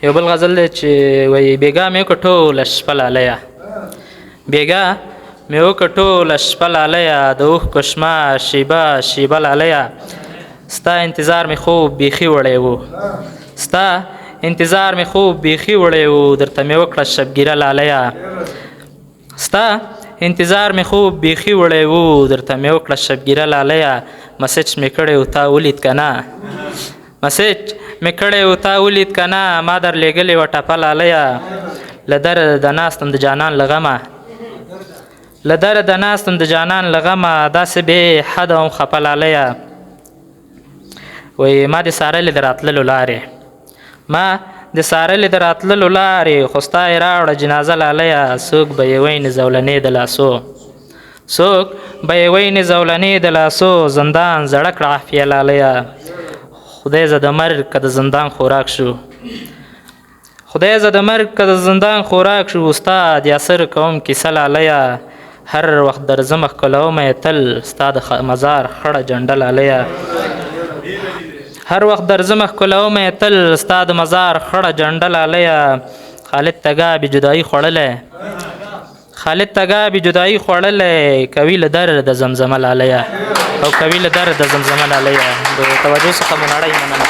یو بل غزل دی چې وایي بېګا مې وکړه ټوله شپه لالیه، بېګا مې وکړه ټوله شپه لالیه، د اوښکو شمه شیبه شیبه لالیه، ستا انتظار مې خوب بیخي وړی و، ستا انتظار مې خوب بیخي وړی و، درته مې وکړه شبګیره لالیه، ستا انتظار مې خوب بیخي وړی و، درته مې وکړه شبګیره لالیه، مسج مې کړی و تا ولید که نه، مسج مې کړی و تا ولید که نه، ما در لېږلې وه ټپه لالیه، له دره د ناستم د جانان له غمه، له دره د ناستم د جانان له غمه، داسې بې حده وم خفه لالیه، وایي ما دې څارلې د راتللو لارې، ما د څارلې د راتللو لارې، خو ستا یې راوړه جنازه لالیه، څوک به یې ویني زولنې د لاسو، څوک به یې ویني زولنې د لاسو، زندان زړه کړه عافیه لالیه، خدای زه د مرګ که د زندان خوراک شو، خدای زه د مرګ که د زندان خوراک شو، ستا د یاسر کوم کیسه لالیه، هر وخت درځمه ښکلومه یې تل ستا د مزار خړه جنډه لالیه، هر وخت درځمه ښکلومه یې تل ستا د مزار خړه جنډه لالیه، خالد تګابي جدایي خوړلی، خالد تګابي جدایي خوړلی، کوي له در د زمزمه لالیه، او کوي له در د زمزمه لالیه. د توجه څخه مو نړۍ مننه.